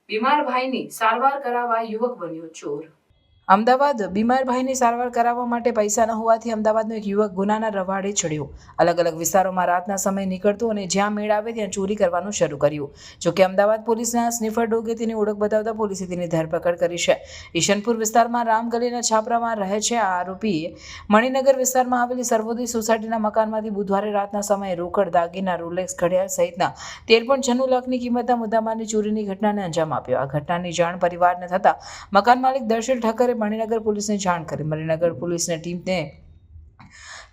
બીમાર ભાઈની સારવાર કરાવવા યુવક બન્યો ચોર। અમદાવાદ બીમાર ભાઈની સારવાર કરાવવા માટે પૈસા ન હોવાથી અમદાવાદનો એક યુવક ગુનાના રવાડે ચડ્યો। અલગ અલગ વિસ્તારોમાં રાતના સમયે નીકળતો અને જ્યાં મેળ આવે ત્યાં ચોરી કરવાનું શરૂ કર્યું। જોકે અમદાવાદ પોલીસના સ્નિફર ડોગે તેની ઓળખ બતાવતા પોલીસે તેની ધરપકડ કરી છે। ઈશનપુર વિસ્તારમાં રામગલીના છાપરામાં રહે છે આ આરોપી મણિનગર વિસ્તારમાં આવેલી સર્વોદય સોસાયટીના મકાનમાંથી બુધવારે રાતના સમયે રોકડ, દાગીના, રોલેક્સ, ઘડિયાળ સહિતના 13.96 લાખની કિંમતના મુદ્દામાલની ચોરીની ઘટનાને અંજામ આપ્યો। આ ઘટનાની જાણ પરિવારને થતા મકાન માલિક દર્શિલ ઠક્કરે મણિનગર પોલીસને જાણ કરી। મણિનગર પોલીસની ટીમને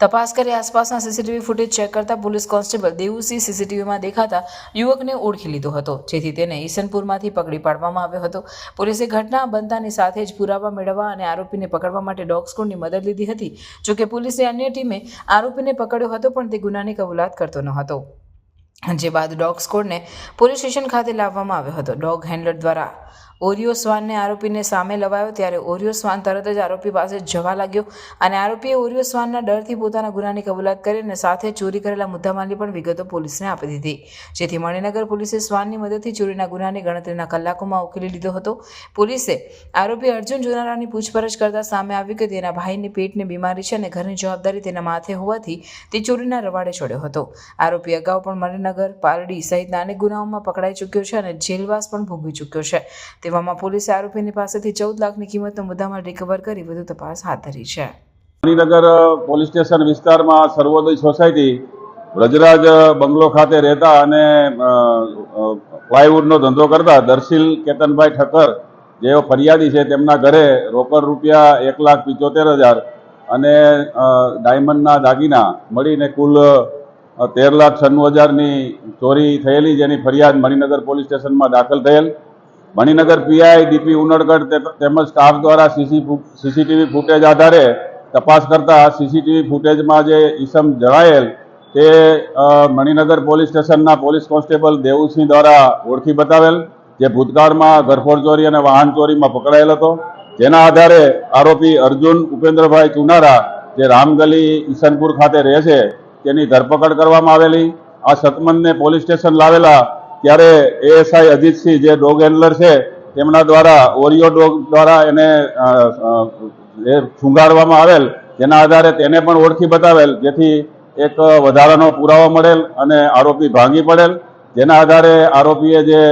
તપાસ કરી આસપાસના સીસીટીવી ફૂટેજ ચેક કરતા પોલીસ કોન્સ્ટેબલ દેવુસિંહ સીસીટીવીમાં દેખાતા યુવકને ઓળખી લીધો હતો, જેથી તેને ઈશનપુરમાંથી પકડી પાડવામાં આવ્યો હતો। પોલીસે ઘટના બનતાની સાથે જ પુરાવા મેળવવા અને આરોપીને પકડવા માટે ડોગ સ્કોડની મદદ લીધી હતી। જોકે પોલીસની અન્ય ટીમે આરોપીને પકડ્યો હતો પણ તે ગુનાની કબૂલાત કરતો ન હતો, જે બાદ ડોગ સ્કોડને પોલીસ સ્ટેશન ખાતે લાવવામાં આવ્યો હતો। ડોગ હેન્ડલર દ્વારા ઓરિયો શ્વાનને આરોપીને સામે લવાયો ત્યારે ઓરિયો શ્વાન તરત જ આરોપી પાસે જવા લાગ્યો અને આરોપીએ ઓરિયો શ્વાનના ડરથી પોતાના ગુનાની કબૂલાત કરી અને સાથે ચોરી કરેલા મુદ્દામાલની પણ વિગતો પોલીસને આપી દીધી, જેથી મણિનગર પોલીસે શ્વાનની મદદથી ચોરીના ગુનાની ગણતરીના કલાકોમાં ઉકેલી લીધો હતો। પોલીસે આરોપી અર્જુન જોનારાની પૂછપરછ કરતા સામે આવ્યું કે તેના ભાઈની પેટની બીમારી છે અને ઘરની જવાબદારી તેના માથે હોવાથી તે ચોરીના રવાડે ચડ્યો હતો। આરોપી અગાઉ પણ મણિનગર, પાલડી સહિતના અનેક ગુનાઓમાં પકડાઈ ચૂક્યો છે અને જેલવાસ પણ ભોગવી ચૂક્યો છે। તેવામાં પોલીસે આરોપીની પાસેથી 14 લાખની કિંમતનો મુદ્દામાલ રિકવર કરી વધુ તપાસ હાથ ધરી છે। મણિનગર પોલીસ સ્ટેશન વિસ્તારમાં સર્વોદય સોસાયટી વ્રજરાજ બંગલો ખાતે રહેતા અને પ્લાયવુડનો ધંધો કરતા દર્શિલ કેતનભાઈ ઠક્કર જેઓ ફરિયાદી છે, તેમના ઘરે રોકડ રૂપિયા 1,75,000 અને ડાયમંડના દાગીના મળીને કુલ 13,96,000ની ચોરી થયેલી, જેની ફરિયાદ મણિનગર પોલીસ સ્ટેશનમાં દાખલ થયેલ। મણિનગર પીઆઈ ડીપી ઉનડગઢ તેમજ સ્ટાફ દ્વારા સીસીટીવી ફૂટેજ આધારે તપાસ કરતા સીસીટીવી ફૂટેજમાં જે ઈસમ જણાયેલ તે મણિનગર પોલીસ સ્ટેશનના પોલીસ કોન્સ્ટેબલ દેવુસિંહ દ્વારા ઓળખી બતાવેલ, જે ભૂતકાળમાં ઘરફોડ ચોરી અને વાહન ચોરીમાં પકડાયેલ હતો। જેના આધારે આરોપી અર્જુન ઉપેન્દ્રભાઈ ચુનારા જે રામગલી ઈશનપુર ખાતે રહે છે તેની ધરપકડ કરવામાં આવેલી। આ સતમંદને પોલીસ સ્ટેશન લાવેલા ત્યારે એએસઆઈ અજીતસિંહ જે ડોગ હેન્ડલર છે તેમના દ્વારા ઓરિયો ડોગ દ્વારા એને શૃંગારવામાં આવેલ, જેના આધારે તેને પણ ઓળખી બતાવેલ, જેથી એક વધારાનો પુરાવો મળેલ અને આરોપી ભાંગી પડેલ। જેના આધારે આરોપીએ જે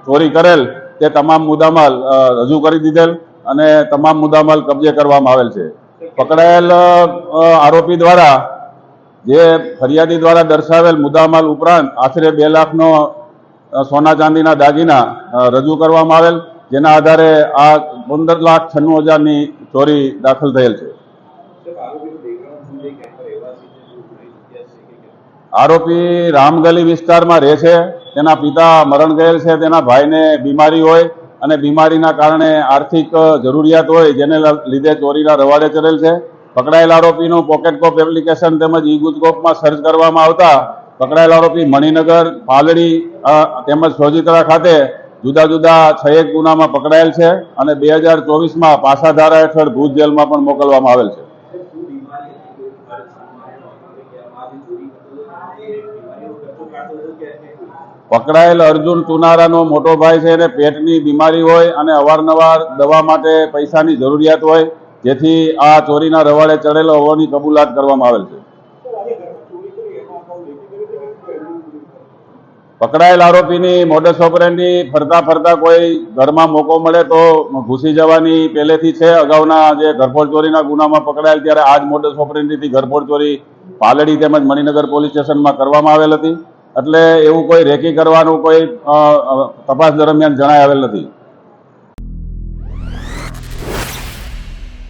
ચોરી કરેલ તે તમામ મુદ્દામાલ રજૂ કરી દીધેલ અને તમામ મુદ્દામાલ કબજે કરવામાં આવેલ છે। પકડાયેલ આરોપી દ્વારા જે ફરિયાદી દ્વારા દર્શાવેલ મુદ્દામાલ ઉપરાંત આશરે 2 લાખનો સોના ચાંદીના દાગીના રજૂ કરવામાં આવેલ, જેના આધારે આ 15,96,000ની ચોરી દાખલ થયેલ છે। આરોપી રામગલી વિસ્તારમાં રહે છે, તેના પિતા મરણ ગયેલ છે, તેના ભાઈને બીમારી હોય અને બીમારીના કારણે આર્થિક જરૂરિયાત હોય, જેને લીધે ચોરીના રવાડે ચડેલ છે। પકડાયેલ આરોપીનું પોકેટકોપ એપ્લિકેશન તેમજ ઈ-ગુજકોપમાં સર્ચ કરવામાં આવતા પકડાયેલ આરોપી મણિનગર, પાલડી તેમજ સોજીતરા ખાતે જુદા જુદા 6 ગુનામાં પકડાયેલ છે અને 2024માં પાસા ધારા હેઠળ ભુજ જેલમાં પણ મોકલવામાં આવેલ છે। પકડાયેલ અર્જુન ચુનારાનો મોટો ભાઈ છે, એને પેટની બીમારી હોય અને અવારનવાર દવા માટે પૈસાની જરૂરિયાત હોય, જેથી આ ચોરીના રવાડે ચડેલો હોવાની કબૂલાત કરવામાં આવેલ છે। પકડાયેલ આરોપીની મોડસ ઓપરેન્ડી ફરતા ફરતા કોઈ ઘરમાં મોકો મળે તો ઘૂસી જવાની પહેલેથી છે। અગાઉના જે ઘરફોડ ચોરીના ગુનામાં પકડાયેલ ત્યારે આ જ મોડસ ઓપરેન્ડીથી ઘરફોડ ચોરી પાલડી તેમજ મણિનગર પોલીસ સ્ટેશનમાં કરવામાં આવેલ હતી, એટલે એવું કોઈ રેકી કરવાનું કોઈ તપાસ દરમિયાન જણાય આવેલ નથી।